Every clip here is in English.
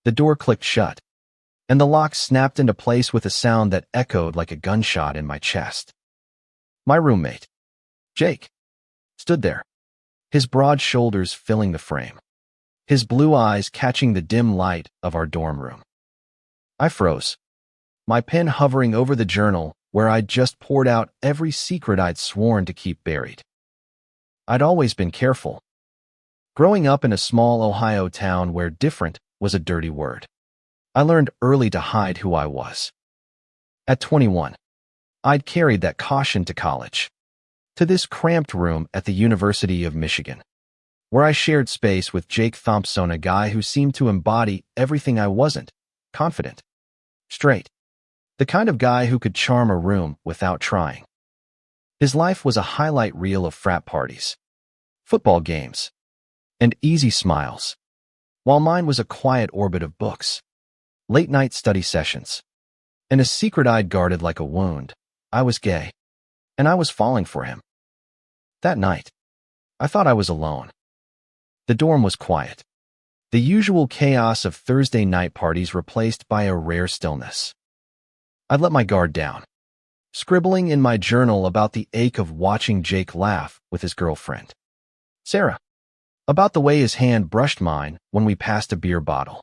The door clicked shut, and the lock snapped into place with a sound that echoed like a gunshot in my chest. My roommate, Jake, stood there, his broad shoulders filling the frame, his blue eyes catching the dim light of our dorm room. I froze, my pen hovering over the journal where I'd just poured out every secret I'd sworn to keep buried. I'd always been careful, growing up in a small Ohio town where different was a dirty word. I learned early to hide who I was. At 21, I'd carried that caution to college, to this cramped room at the University of Michigan, where I shared space with Jake Thompson, a guy who seemed to embody everything I wasn't: confident, straight, the kind of guy who could charm a room without trying. His life was a highlight reel of frat parties, football games, and easy smiles, while mine was a quiet orbit of books, late-night study sessions, and a secret I'd guarded like a wound. I was gay, and I was falling for him. That night, I thought I was alone. The dorm was quiet, the usual chaos of Thursday night parties replaced by a rare stillness. I'd let my guard down, scribbling in my journal about the ache of watching Jake laugh with his girlfriend, Sarah, about the way his hand brushed mine when we passed a beer bottle,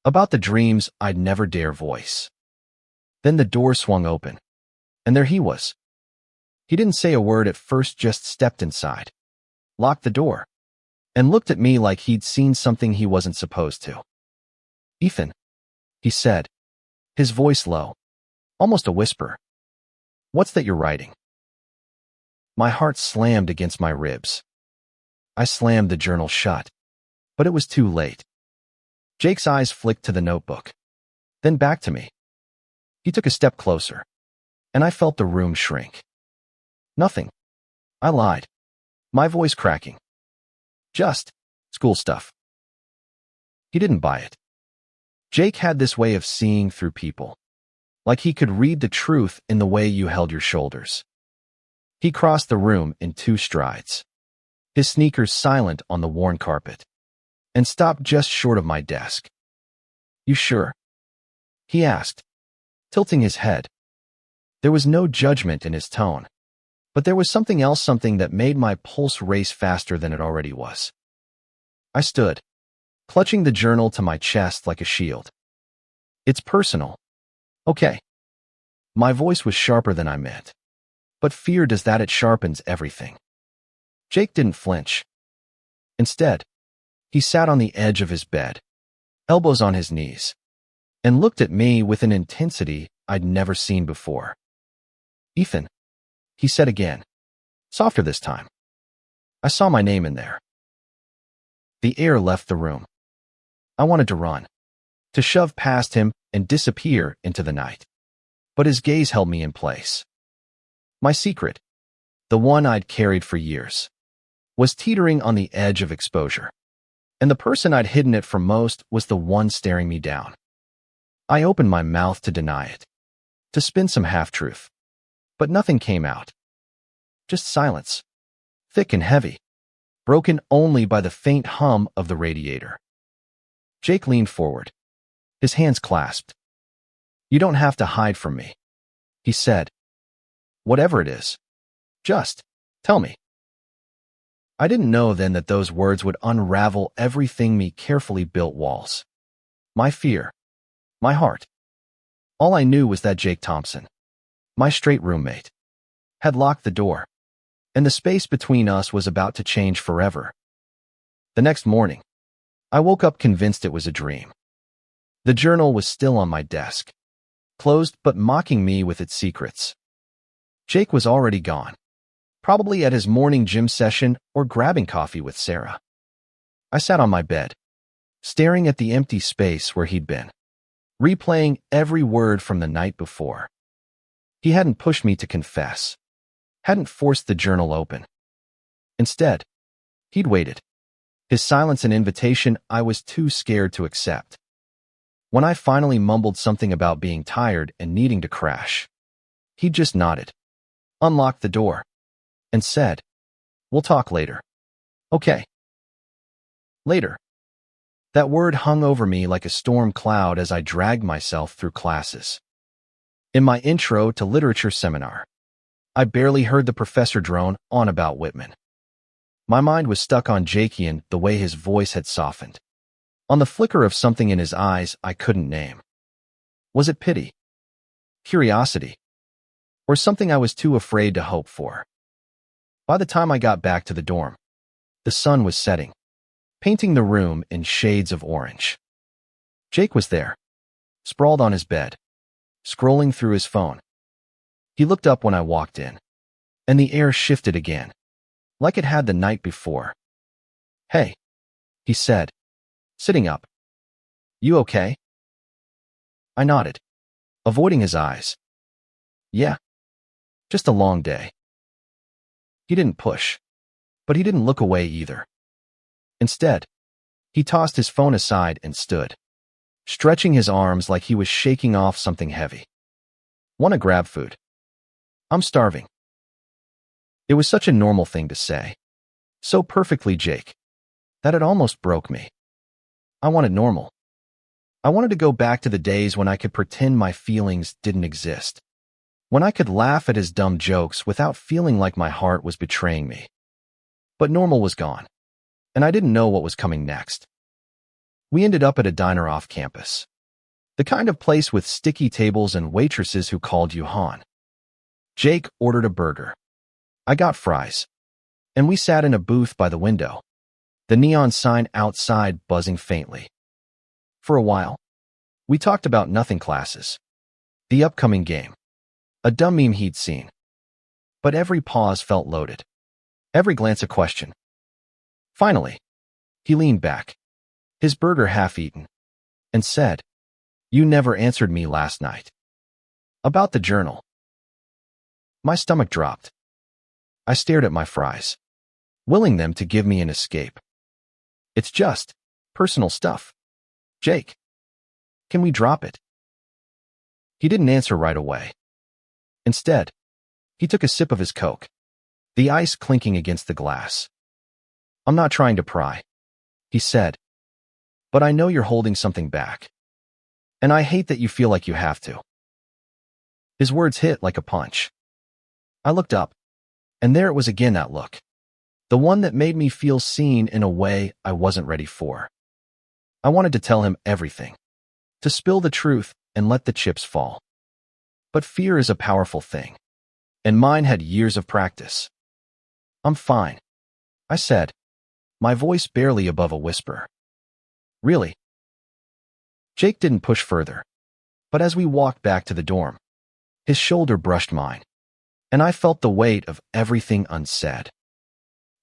about the dreams I'd never dare voice. Then the door swung open, and there he was. He didn't say a word at first, just stepped inside, locked the door, and looked at me like he'd seen something he wasn't supposed to. "Ethan," he said, his voice low, almost a whisper. "What's that you're writing?" My heart slammed against my ribs. I slammed the journal shut, but it was too late. Jake's eyes flicked to the notebook, then back to me. He took a step closer, and I felt the room shrink. "Nothing," I lied, my voice cracking. "Just school stuff." He didn't buy it. Jake had this way of seeing through people, like he could read the truth in the way you held your shoulders. He crossed the room in 2 strides, his sneakers silent on the worn carpet, and stopped just short of my desk. "You sure?" he asked, tilting his head. There was no judgment in his tone, but there was something else, something that made my pulse race faster than it already was. I stood, clutching the journal to my chest like a shield. "It's personal. Okay." My voice was sharper than I meant. But fear does that, it sharpens everything. Jake didn't flinch. Instead, he sat on the edge of his bed, elbows on his knees, and looked at me with an intensity I'd never seen before. "Ethan," he said again, softer this time. I saw my name in there. The air left the room. I wanted to run, to shove past him and disappear into the night. But his gaze held me in place. My secret, the one I'd carried for years, was teetering on the edge of exposure, and the person I'd hidden it from most was the one staring me down. I opened my mouth to deny it, to spin some half-truth, but nothing came out. Just silence, thick and heavy, broken only by the faint hum of the radiator. Jake leaned forward, his hands clasped. "You don't have to hide from me," he said. "Whatever it is, just tell me." I didn't know then that those words would unravel everything me carefully built walls. My fear, my heart. All I knew was that Jake Thompson, my straight roommate, had locked the door, and the space between us was about to change forever. The next morning, I woke up convinced it was a dream. The journal was still on my desk, closed but mocking me with its secrets. Jake was already gone, probably at his morning gym session or grabbing coffee with Sarah. I sat on my bed, staring at the empty space where he'd been, replaying every word from the night before. He hadn't pushed me to confess, hadn't forced the journal open. Instead, he'd waited, his silence an invitation I was too scared to accept. When I finally mumbled something about being tired and needing to crash, he just nodded, unlocked the door, and said, "We'll talk later." "Okay." Later. That word hung over me like a storm cloud as I dragged myself through classes. In my intro to literature seminar, I barely heard the professor drone on about Whitman. My mind was stuck on Jakian, the way his voice had softened, on the flicker of something in his eyes I couldn't name. Was it pity? Curiosity? Or something I was too afraid to hope for? By the time I got back to the dorm, the sun was setting, painting the room in shades of orange. Jake was there, sprawled on his bed, scrolling through his phone. He looked up when I walked in, and the air shifted again, like it had the night before. "Hey," he said, sitting up. "You okay?" I nodded, avoiding his eyes. "Yeah, just a long day." He didn't push, but he didn't look away either. Instead, he tossed his phone aside and stood, stretching his arms like he was shaking off something heavy. "Wanna grab food? I'm starving." It was such a normal thing to say, so perfectly Jake, that it almost broke me. I wanted normal. I wanted to go back to the days when I could pretend my feelings didn't exist, when I could laugh at his dumb jokes without feeling like my heart was betraying me. But normal was gone, and I didn't know what was coming next. We ended up at a diner off campus, the kind of place with sticky tables and waitresses who called you hon. Jake ordered a burger. I got fries, and we sat in a booth by the window, the neon sign outside buzzing faintly. For a while, we talked about nothing classes, the upcoming game, a dumb meme he'd seen. But every pause felt loaded, every glance a question. Finally, he leaned back, his burger half-eaten, and said, "You never answered me last night. About the journal." My stomach dropped. I stared at my fries, willing them to give me an escape. "It's just personal stuff. Jake, can we drop it?" He didn't answer right away. Instead, he took a sip of his Coke, the ice clinking against the glass. "I'm not trying to pry," he said, "but I know you're holding something back. And I hate that you feel like you have to." His words hit like a punch. I looked up, and there it was again, that look, the one that made me feel seen in a way I wasn't ready for. I wanted to tell him everything, to spill the truth and let the chips fall. But fear is a powerful thing, and mine had years of practice. "I'm fine," I said, my voice barely above a whisper. "Really?" Jake didn't push further, but as we walked back to the dorm, his shoulder brushed mine, and I felt the weight of everything unsaid.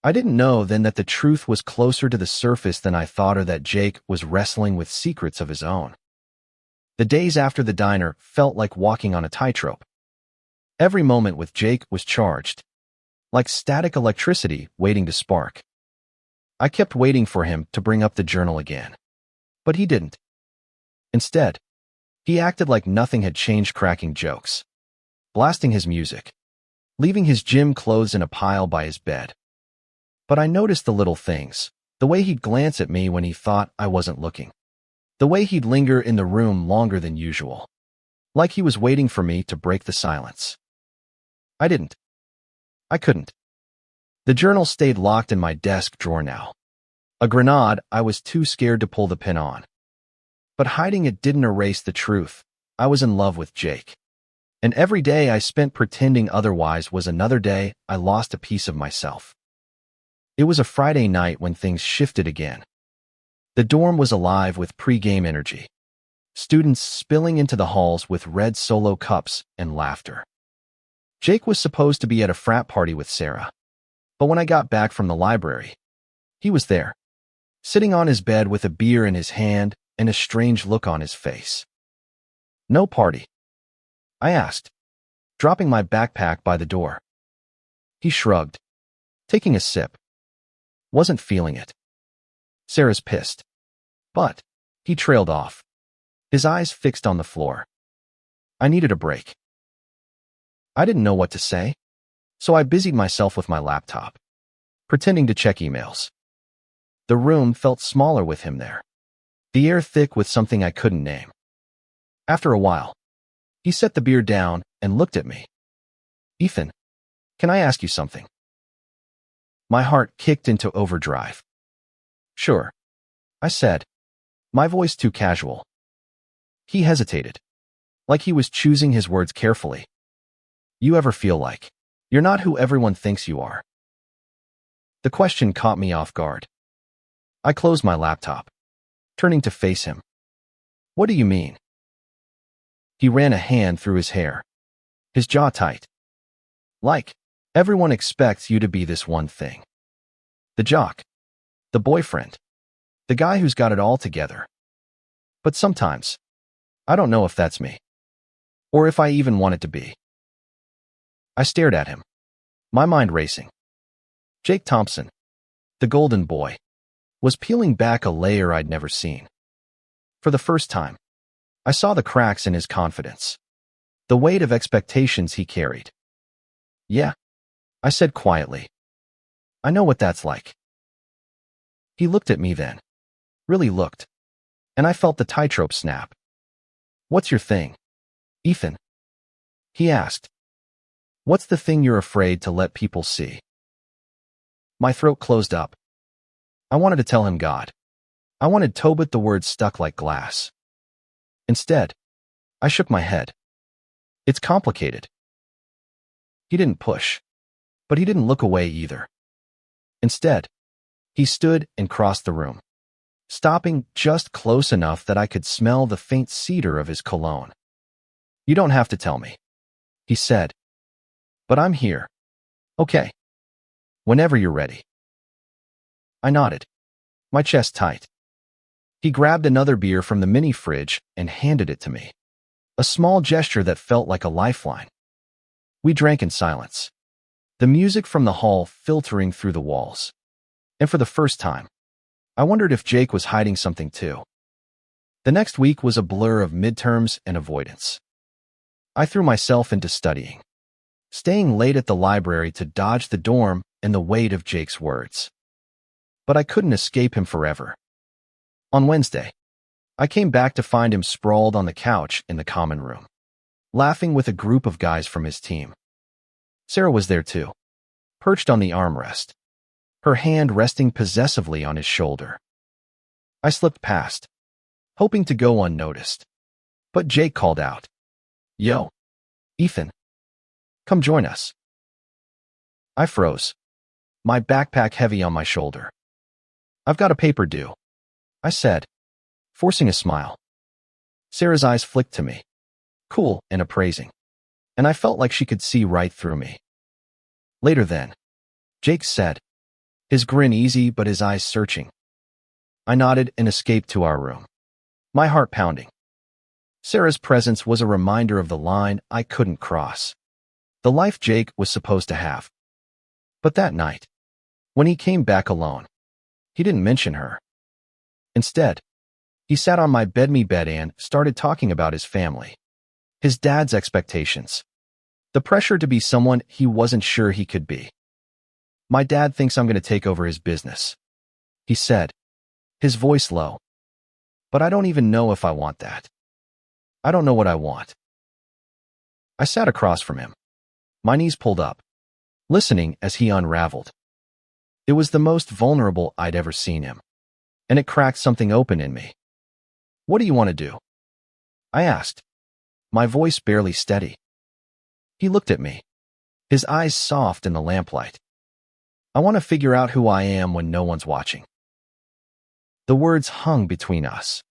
I didn't know then that the truth was closer to the surface than I thought, or that Jake was wrestling with secrets of his own. The days after the diner felt like walking on a tightrope. Every moment with Jake was charged, like static electricity waiting to spark. I kept waiting for him to bring up the journal again, but he didn't. Instead, he acted like nothing had changed, cracking jokes, blasting his music, leaving his gym clothes in a pile by his bed. But I noticed the little things, the way he'd glance at me when he thought I wasn't looking, the way he'd linger in the room longer than usual, like he was waiting for me to break the silence. I didn't. I couldn't. The journal stayed locked in my desk drawer now, a grenade I was too scared to pull the pin on. But hiding it didn't erase the truth. I was in love with Jake, and every day I spent pretending otherwise was another day I lost a piece of myself. It was a Friday night when things shifted again. The dorm was alive with pre-game energy, students spilling into the halls with red Solo cups and laughter. Jake was supposed to be at a frat party with Sarah, but when I got back from the library, he was there, sitting on his bed with a beer in his hand and a strange look on his face. "No party?" I asked, dropping my backpack by the door. He shrugged, taking a sip. Wasn't feeling it. "Sarah's pissed." But he trailed off, his eyes fixed on the floor. I needed a break. I didn't know what to say, so I busied myself with my laptop, pretending to check emails. The room felt smaller with him there, the air thick with something I couldn't name. After a while, he set the beer down and looked at me. "Ethan, can I ask you something?" My heart kicked into overdrive. "Sure," I said, my voice too casual. He hesitated, like he was choosing his words carefully. "You ever feel like you're not who everyone thinks you are?" The question caught me off guard. I closed my laptop, turning to face him. "What do you mean?" He ran a hand through his hair, his jaw tight. "Like, everyone expects you to be this one thing. The jock, the boyfriend, the guy who's got it all together. But sometimes, I don't know if that's me, or if I even want it to be." I stared at him, my mind racing. Jake Thompson, the golden boy, was peeling back a layer I'd never seen. For the first time, I saw the cracks in his confidence, the weight of expectations he carried. "Yeah," I said quietly. "I know what that's like." He looked at me then, really looked, and I felt the tightrope snap. "What's your thing, Ethan?" he asked. "What's the thing you're afraid to let people see?" My throat closed up. I wanted to tell him God. I wanted to, but the words stuck like glass. Instead, I shook my head. "It's complicated." He didn't push, but he didn't look away either. Instead, he stood and crossed the room, stopping just close enough that I could smell the faint cedar of his cologne. "You don't have to tell me," he said, "but I'm here. Okay. Whenever you're ready." I nodded, my chest tight. He grabbed another beer from the mini fridge and handed it to me, a small gesture that felt like a lifeline. We drank in silence, the music from the hall filtering through the walls. And for the first time, I wondered if Jake was hiding something too. The next week was a blur of midterms and avoidance. I threw myself into studying, staying late at the library to dodge the dorm and the weight of Jake's words. But I couldn't escape him forever. On Wednesday, I came back to find him sprawled on the couch in the common room, laughing with a group of guys from his team. Sarah was there too, perched on the armrest, her hand resting possessively on his shoulder. I slipped past, hoping to go unnoticed, but Jake called out, "Yo, Ethan, come join us." I froze, my backpack heavy on my shoulder. "I've got a paper due," I said, forcing a smile. Sarah's eyes flicked to me, cool and appraising, and I felt like she could see right through me. Later then, Jake said, his grin easy but his eyes searching. I nodded and escaped to our room, my heart pounding. Sarah's presence was a reminder of the line I couldn't cross, the life Jake was supposed to have. But that night, when he came back alone, he didn't mention her. Instead, he sat on my bed and started talking about his family, his dad's expectations, the pressure to be someone he wasn't sure he could be. "My dad thinks I'm going to take over his business," he said, his voice low. "But I don't even know if I want that. I don't know what I want." I sat across from him, my knees pulled up, listening as he unraveled. It was the most vulnerable I'd ever seen him, and it cracked something open in me. "What do you want to do?" I asked, my voice barely steady. He looked at me, his eyes soft in the lamplight. "I want to figure out who I am when no one's watching." The words hung between us,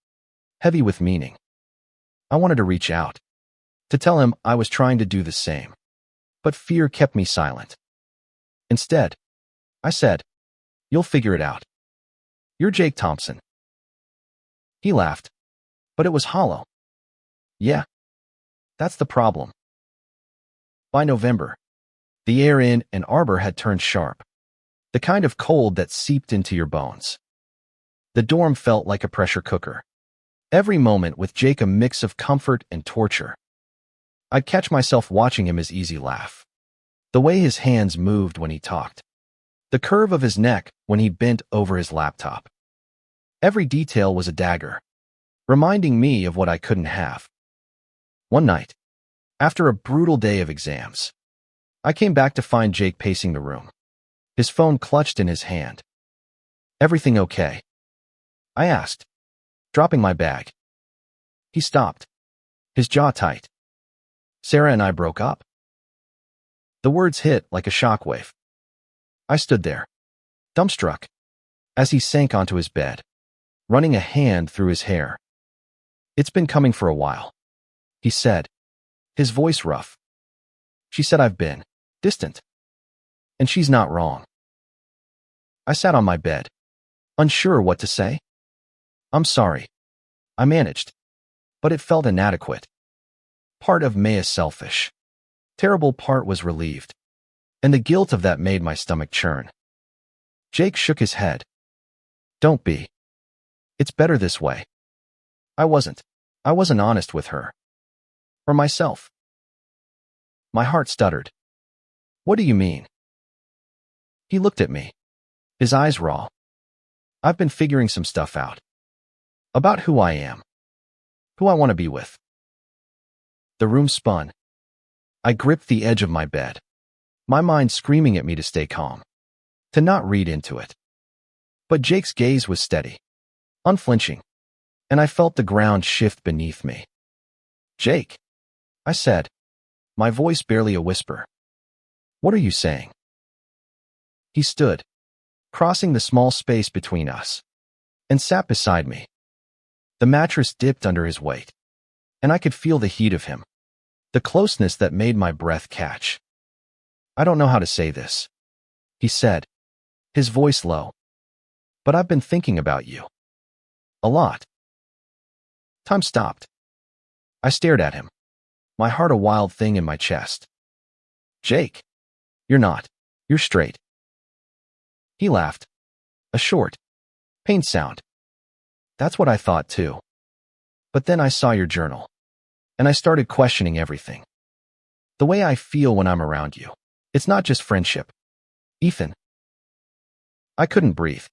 heavy with meaning. I wanted to reach out, to tell him I was trying to do the same, but fear kept me silent. Instead, I said, "You'll figure it out. You're Jake Thompson." He laughed, but it was hollow. "Yeah, that's the problem." By November, the air in Ann Arbor had turned sharp, the kind of cold that seeped into your bones. The dorm felt like a pressure cooker, every moment with Jake a mix of comfort and torture. I'd catch myself watching him, his easy laugh, the way his hands moved when he talked, the curve of his neck when he bent over his laptop. Every detail was a dagger, reminding me of what I couldn't have. One night, after a brutal day of exams, I came back to find Jake pacing the room, his phone clutched in his hand. "Everything okay?" I asked, dropping my bag. He stopped, his jaw tight. "Sarah and I broke up." The words hit like a shockwave. I stood there, dumbstruck, as he sank onto his bed, running a hand through his hair. "It's been coming for a while," he said, his voice rough. "She said I've been distant. And she's not wrong." I sat on my bed, unsure what to say. "I'm sorry," I managed, but it felt inadequate. Part of me is selfish. Terrible part was relieved, and the guilt of that made my stomach churn. Jake shook his head. "Don't be. It's better this way." I wasn't honest with her. Or myself. My heart stuttered. "What do you mean?" He looked at me, his eyes raw. "I've been figuring some stuff out. About who I am. Who I want to be with." The room spun. I gripped the edge of my bed, my mind screaming at me to stay calm, to not read into it. But Jake's gaze was steady, unflinching, and I felt the ground shift beneath me. "Jake," I said, my voice barely a whisper. "What are you saying?" He stood, crossing the small space between us, and sat beside me. The mattress dipped under his weight, and I could feel the heat of him, the closeness that made my breath catch. "I don't know how to say this," he said, his voice low, "but I've been thinking about you. A lot." Time stopped. I stared at him, my heart a wild thing in my chest. "Jake, you're not. You're straight." He laughed, a short, pained sound. "That's what I thought too. But then I saw your journal, and I started questioning everything. The way I feel when I'm around you. It's not just friendship. Ethan." I couldn't breathe.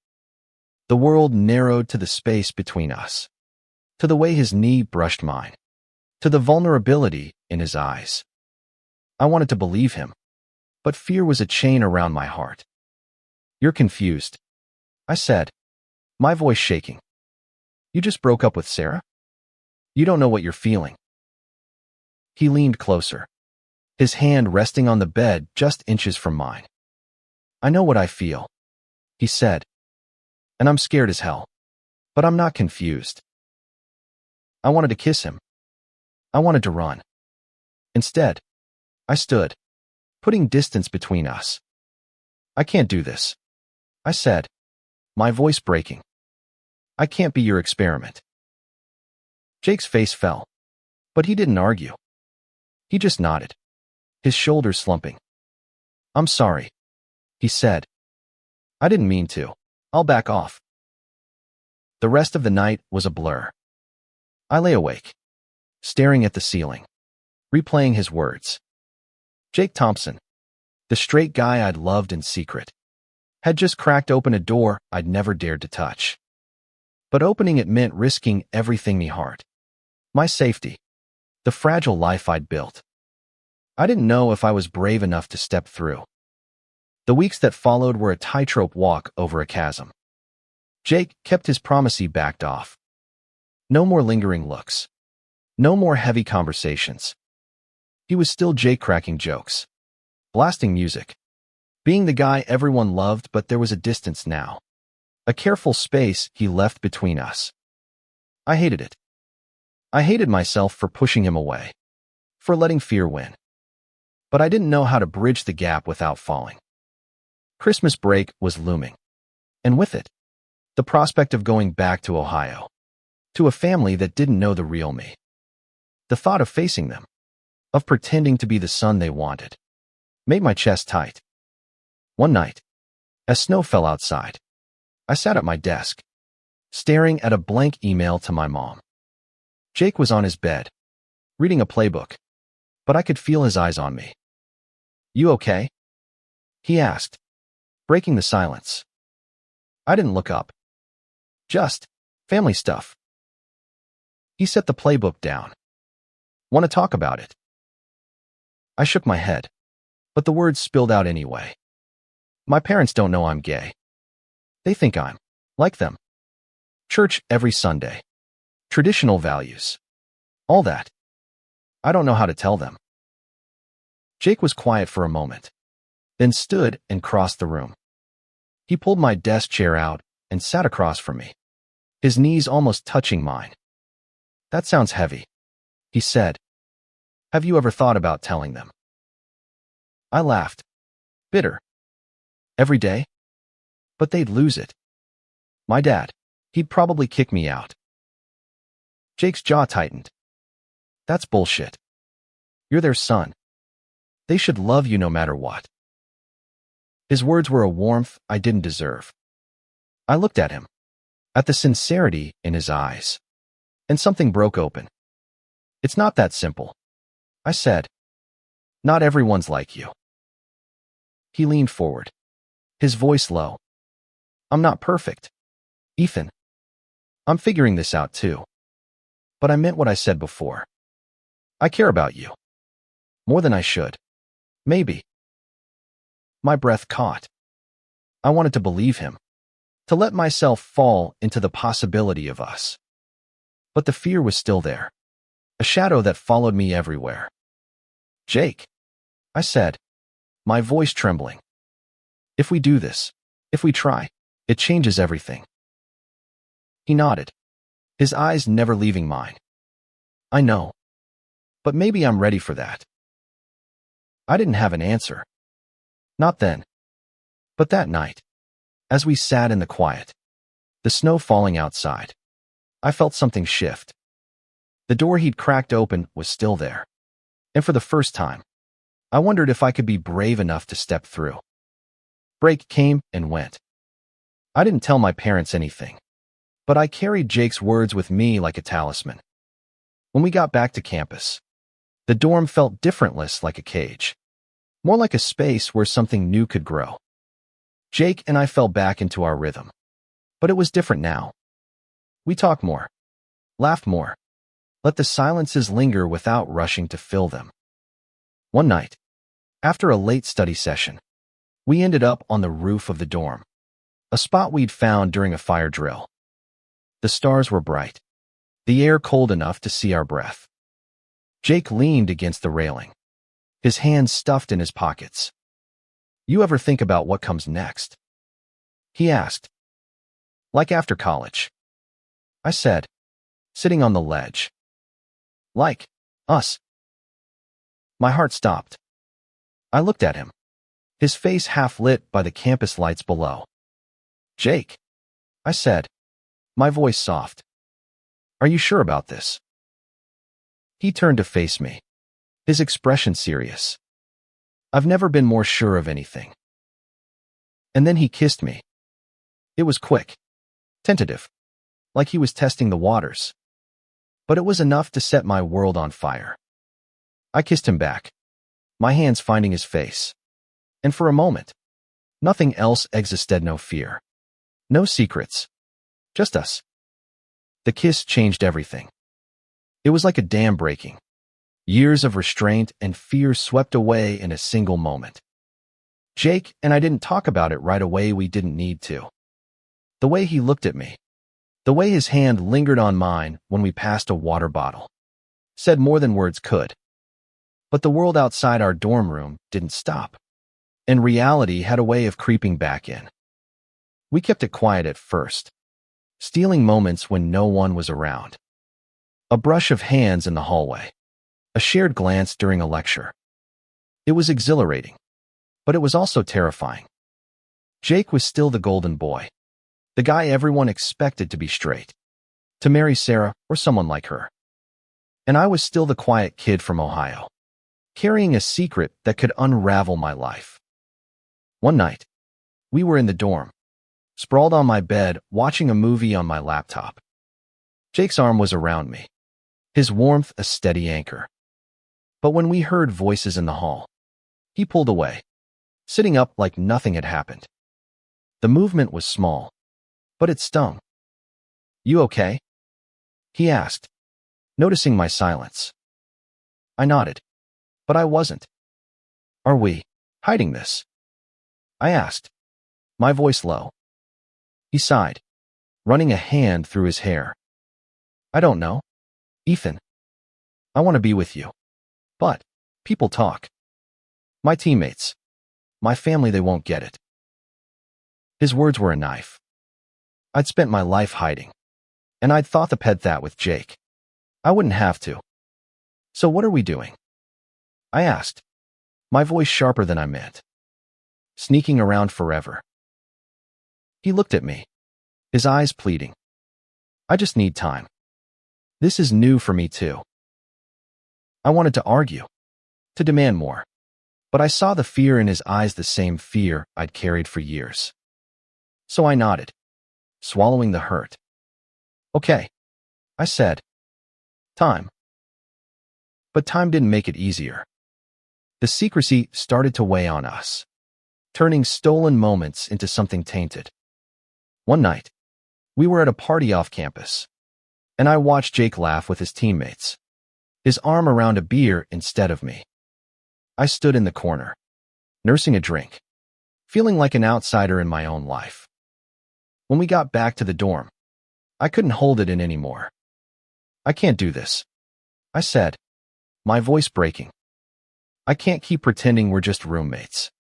The world narrowed to the space between us, to the way his knee brushed mine, to the vulnerability in his eyes. I wanted to believe him, but fear was a chain around my heart. "You're confused," I said, my voice shaking. "You just broke up with Sarah? You don't know what you're feeling." He leaned closer, his hand resting on the bed just inches from mine. "I know what I feel," he said, "and I'm scared as hell, but I'm not confused." I wanted to kiss him. I wanted to run. Instead, I stood, putting distance between us. "I can't do this," I said, my voice breaking. "I can't be your experiment." Jake's face fell, but he didn't argue. He just nodded, his shoulders slumping. "I'm sorry," he said. "I didn't mean to. I'll back off." The rest of the night was a blur. I lay awake, staring at the ceiling, replaying his words. Jake Thompson, the straight guy I'd loved in secret, had just cracked open a door I'd never dared to touch. But opening it meant risking everything me heart. My safety, the fragile life I'd built. I didn't know if I was brave enough to step through. The weeks that followed were a tightrope walk over a chasm. Jake kept his promise. He backed off. No more lingering looks. No more heavy conversations. He was still Jake, cracking jokes, blasting music, being the guy everyone loved, but there was a distance now. A careful space he left between us. I hated it. I hated myself for pushing him away, for letting fear win. But I didn't know how to bridge the gap without falling. Christmas break was looming, and with it, the prospect of going back to Ohio, to a family that didn't know the real me. The thought of facing them, of pretending to be the son they wanted, made my chest tight. One night, as snow fell outside, I sat at my desk, staring at a blank email to my mom. Jake was on his bed, reading a playbook, but I could feel his eyes on me. "You okay?" he asked, breaking the silence. I didn't look up. "Just family stuff." He set the playbook down. Want to talk about it? I shook my head, but the words spilled out anyway. My parents don't know I'm gay. They think I'm like them. Church every Sunday. Traditional values. All that. I don't know how to tell them. Jake was quiet for a moment, then stood and crossed the room. He pulled my desk chair out and sat across from me, his knees almost touching mine. That sounds heavy, he said. Have you ever thought about telling them? I laughed. Bitter. Every day? But they'd lose it. My dad, he'd probably kick me out. Jake's jaw tightened. That's bullshit. You're their son. They should love you no matter what. His words were a warmth I didn't deserve. I looked at him, at the sincerity in his eyes, and something broke open. It's not that simple, I said. Not everyone's like you. He leaned forward, his voice low. I'm not perfect, Ethan. I'm figuring this out too. But I meant what I said before. I care about you. More than I should. Maybe. My breath caught. I wanted to believe him, to let myself fall into the possibility of us. But the fear was still there, a shadow that followed me everywhere. Jake, I said, my voice trembling. If we do this, if we try, it changes everything. He nodded, his eyes never leaving mine. I know. But maybe I'm ready for that. I didn't have an answer. Not then. But that night, as we sat in the quiet, the snow falling outside, I felt something shift. The door he'd cracked open was still there. And for the first time, I wondered if I could be brave enough to step through. Break came and went. I didn't tell my parents anything, but I carried Jake's words with me like a talisman. When we got back to campus, the dorm felt differentless, like a cage, more like a space where something new could grow. Jake and I fell back into our rhythm, but it was different now. We talked more, laughed more, let the silences linger without rushing to fill them. One night, after a late study session, we ended up on the roof of the dorm, a spot we'd found during a fire drill. The stars were bright, the air cold enough to see our breath. Jake leaned against the railing, his hands stuffed in his pockets. You ever think about what comes next? He asked. Like after college. I said, sitting on the ledge. Like us. My heart stopped. I looked at him, his face half lit by the campus lights below. Jake, I said, my voice soft. Are you sure about this? He turned to face me, his expression serious. I've never been more sure of anything. And then he kissed me. It was quick, tentative, like he was testing the waters. But it was enough to set my world on fire. I kissed him back, my hands finding his face. And for a moment, nothing else existed, no fear, no secrets, just us. The kiss changed everything. It was like a dam breaking. Years of restraint and fear swept away in a single moment. Jake and I didn't talk about it right away. We didn't need to. The way he looked at me, the way his hand lingered on mine when we passed a water bottle, said more than words could. But the world outside our dorm room didn't stop, and reality had a way of creeping back in. We kept it quiet at first, stealing moments when no one was around. A brush of hands in the hallway, a shared glance during a lecture. It was exhilarating, but it was also terrifying. Jake was still the golden boy, the guy everyone expected to be straight, to marry Sarah or someone like her. And I was still the quiet kid from Ohio, carrying a secret that could unravel my life. One night, we were in the dorm, sprawled on my bed, watching a movie on my laptop. Jake's arm was around me, his warmth a steady anchor. But when we heard voices in the hall, he pulled away, sitting up like nothing had happened. The movement was small, but it stung. You okay? He asked. noticing my silence. I nodded, but I wasn't. Are we hiding this? I asked, my voice low. He sighed, running a hand through his hair. I don't know, Ethan. I want to be with you. But people talk. My teammates, my family, they won't get it. His words were a knife. I'd spent my life hiding, and I'd thought to pet that with Jake. I wouldn't have to. So what are we doing? I asked, my voice sharper than I meant. Sneaking around forever. He looked at me, his eyes pleading. I just need time. This is new for me too. I wanted to argue, to demand more, but I saw the fear in his eyes, the same fear I'd carried for years. So I nodded, swallowing the hurt. Okay, I said. Time. But time didn't make it easier. The secrecy started to weigh on us, turning stolen moments into something tainted. One night, we were at a party off campus, and I watched Jake laugh with his teammates, his arm around a beer instead of me. I stood in the corner, nursing a drink, feeling like an outsider in my own life. When we got back to the dorm, I couldn't hold it in anymore. I can't do this, I said, my voice breaking. I can't keep pretending we're just roommates.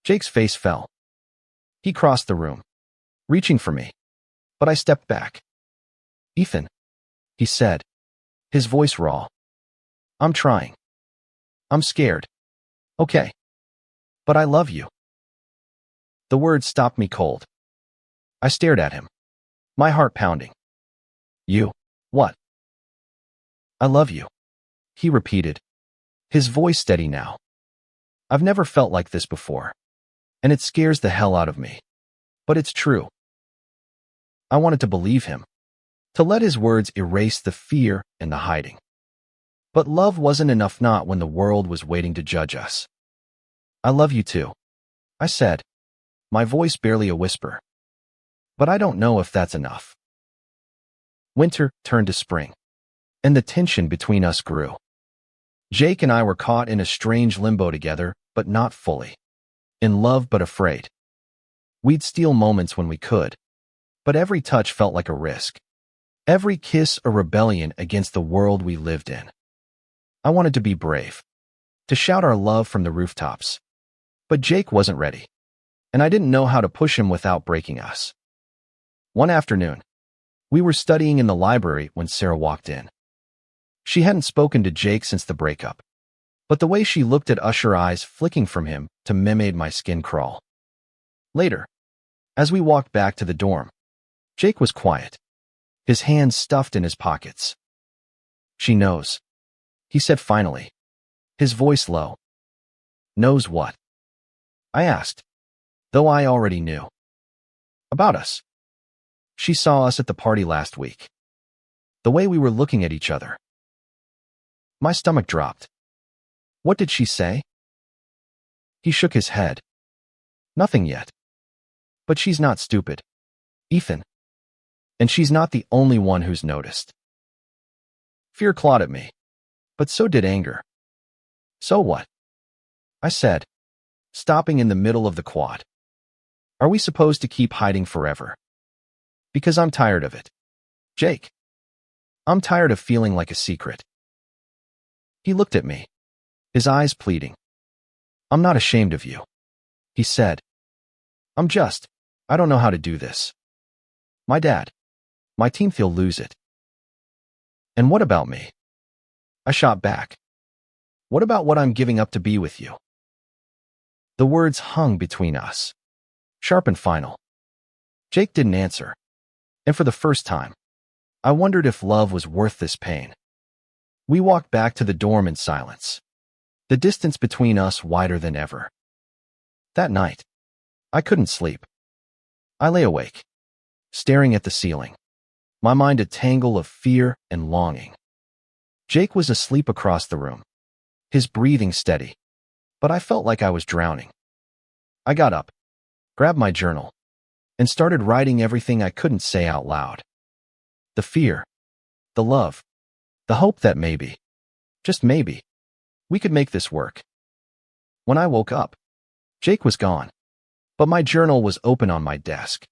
Jake's face fell. He crossed the room, reaching for me, but I stepped back. Ethan, he said, his voice raw. I'm trying. I'm scared. Okay. But I love you. The words stopped me cold. I stared at him, my heart pounding. You, what? I love you, he repeated, his voice steady now. I've never felt like this before, and it scares the hell out of me. But it's true. I wanted to believe him, to let his words erase the fear and the hiding. But love wasn't enough, not when the world was waiting to judge us. I love you too, I said, my voice barely a whisper. But I don't know if that's enough. Winter turned to spring, and the tension between us grew. Jake and I were caught in a strange limbo together, but not fully. In love but afraid. We'd steal moments when we could, but every touch felt like a risk. Every kiss a rebellion against the world we lived in. I wanted to be brave, to shout our love from the rooftops. But Jake wasn't ready, and I didn't know how to push him without breaking us. One afternoon, we were studying in the library when Sarah walked in. She hadn't spoken to Jake since the breakup, but the way she looked at us, her eyes flicking from him to me, made my skin crawl. Later, as we walked back to the dorm, Jake was quiet, his hands stuffed in his pockets. She knows, he said finally, his voice low. Knows what? I asked, though I already knew. About us. She saw us at the party last week. The way we were looking at each other. My stomach dropped. What did she say? He shook his head. Nothing yet. But she's not stupid, Ethan. And she's not the only one who's noticed. Fear clawed at me, but so did anger. So what? I said, stopping in the middle of the quad. Are we supposed to keep hiding forever? Because I'm tired of it. Jake. I'm tired of feeling like a secret. He looked at me, his eyes pleading. I'm not ashamed of you, he said. I don't know how to do this. My dad, my team, they'll lose it. And what about me? I shot back. What about what I'm giving up to be with you? The words hung between us, sharp and final. Jake didn't answer. And for the first time, I wondered if love was worth this pain. We walked back to the dorm in silence, the distance between us wider than ever. That night, I couldn't sleep. I lay awake, staring at the ceiling, my mind a tangle of fear and longing. Jake was asleep across the room, his breathing steady, but I felt like I was drowning. I got up, grabbed my journal, and started writing everything I couldn't say out loud. The fear, the love, The hope that maybe, just maybe, we could make this work. When I woke up, Jake was gone, but my journal was open on my desk.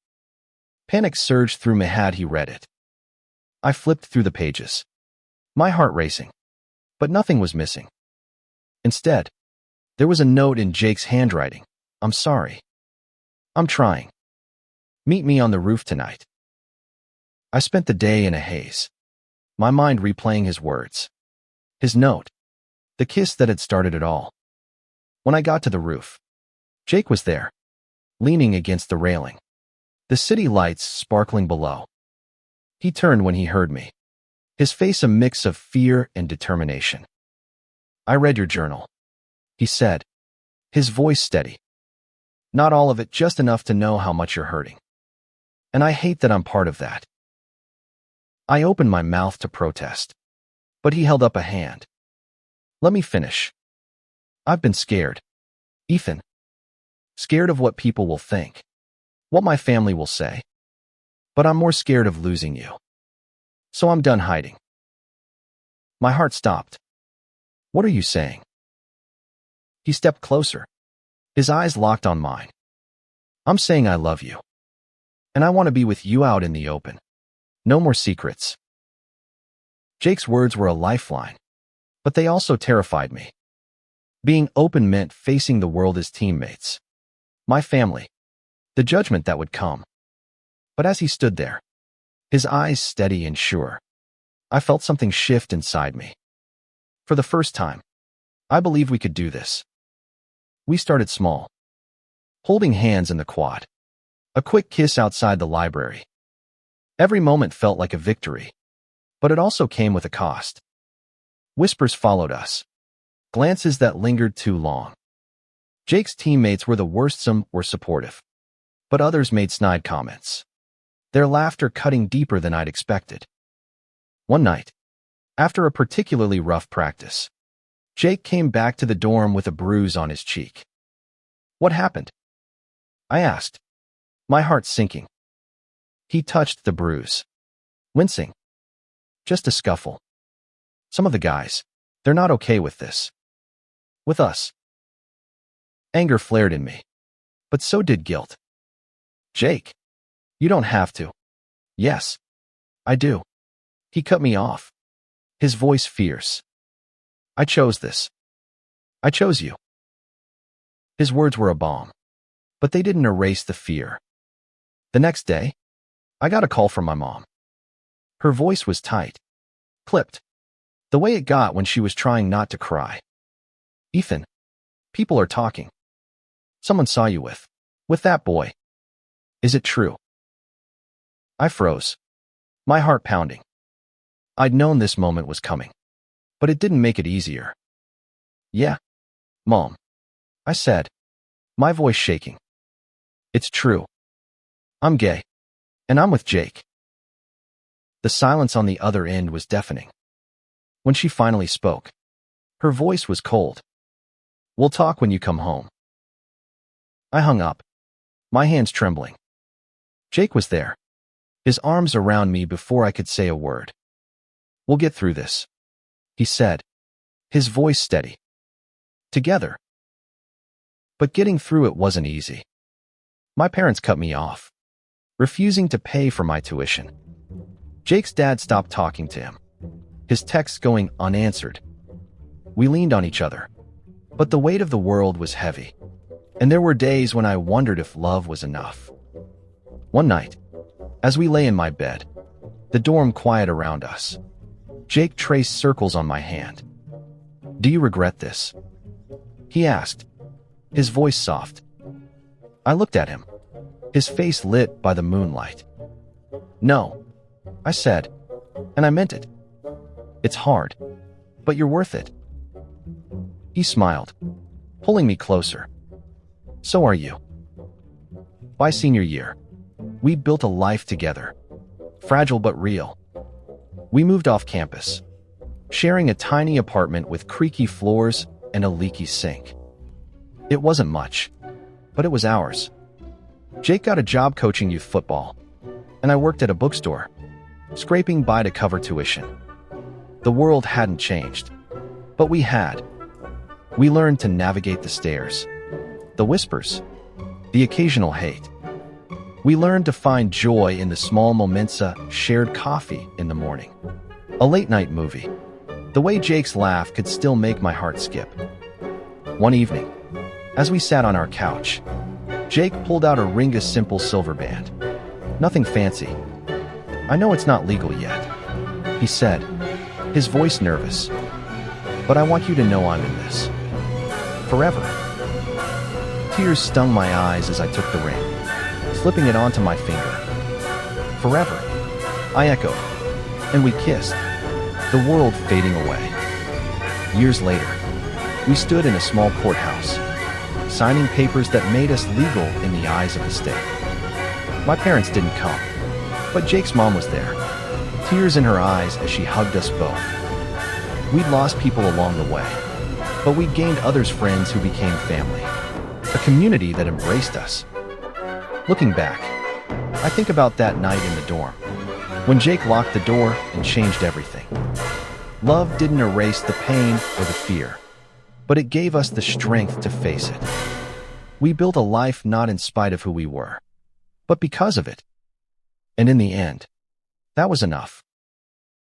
Panic surged through me had he read it. I flipped through the pages, my heart racing, but nothing was missing. Instead, there was a note in Jake's handwriting. I'm sorry. I'm trying. Meet me on the roof tonight. I spent the day in a haze, my mind replaying his words, his note, the kiss that had started it all. When I got to the roof, Jake was there, leaning against the railing, the city lights sparkling below. He turned when he heard me, his face a mix of fear and determination. I read your journal, he said, his voice steady. Not all of it, just enough to know how much you're hurting. And I hate that I'm part of that. I opened my mouth to protest, but he held up a hand. Let me finish. I've been scared, Ethan. Scared of what people will think, what my family will say. But I'm more scared of losing you. So I'm done hiding. My heart stopped. What are you saying? He stepped closer, his eyes locked on mine. I'm saying I love you. And I want to be with you out in the open. No more secrets. Jake's words were a lifeline, but they also terrified me. Being open meant facing the world as teammates, my family, the judgment that would come. But as he stood there, his eyes steady and sure, I felt something shift inside me. For the first time, I believed we could do this. We started small, holding hands in the quad, a quick kiss outside the library. Every moment felt like a victory, but it also came with a cost. Whispers followed us, glances that lingered too long. Jake's teammates were the worst. Some were supportive, but others made snide comments, their laughter cutting deeper than I'd expected. One night, after a particularly rough practice, Jake came back to the dorm with a bruise on his cheek. What happened? I asked, my heart sinking. He touched the bruise, wincing. Just a scuffle. Some of the guys, they're not okay with this. With us. Anger flared in me, but so did guilt. Jake, you don't have to. Yes, I do. He cut me off, his voice fierce. I chose this. I chose you. His words were a balm, but they didn't erase the fear. The next day, I got a call from my mom. Her voice was tight, clipped, the way it got when she was trying not to cry. Ethan, people are talking. Someone saw you with that boy. Is it true? I froze, my heart pounding. I'd known this moment was coming, but it didn't make it easier. Yeah, Mom, I said, my voice shaking. It's true. I'm gay, and I'm with Jake. The silence on the other end was deafening. When she finally spoke, her voice was cold. We'll talk when you come home. I hung up, my hands trembling. Jake was there, his arms around me before I could say a word. We'll get through this, he said, his voice steady. Together. But getting through it wasn't easy. My parents cut me off, refusing to pay for my tuition. Jake's dad stopped talking to him, his texts going unanswered. We leaned on each other, but the weight of the world was heavy, and there were days when I wondered if love was enough. One night, as we lay in my bed, the dorm quiet around us, Jake traced circles on my hand. Do you regret this? He asked, his voice soft. I looked at him, his face lit by the moonlight. No, I said, and I meant it. It's hard, but you're worth it. He smiled, pulling me closer. So are you. By senior year, we built a life together, fragile but real. We moved off campus, sharing a tiny apartment with creaky floors and a leaky sink. It wasn't much, but it was ours. Jake got a job coaching youth football, and I worked at a bookstore, scraping by to cover tuition. The world hadn't changed, but we had. We learned to navigate the stares, the whispers, the occasional hate. We learned to find joy in the small moments, a shared coffee in the morning, a late-night movie. The way Jake's laugh could still make my heart skip. One evening, as we sat on our couch, Jake pulled out a ring, simple silver band. Nothing fancy. "I know it's not legal yet," he said, his voice nervous. "But I want you to know I'm in this. Forever." Tears stung my eyes as I took the ring, slipping it onto my finger. "Forever," I echoed, and we kissed, the world fading away. Years later, we stood in a small courthouse, signing papers that made us legal in the eyes of the state. My parents didn't come, but Jake's mom was there, tears in her eyes as she hugged us both. We'd lost people along the way, but we gained others, friends who became family, a community that embraced us. Looking back, I think about that night in the dorm, when Jake locked the door and changed everything. Love didn't erase the pain or the fear, but it gave us the strength to face it. We built a life not in spite of who we were, but because of it. And in the end, that was enough.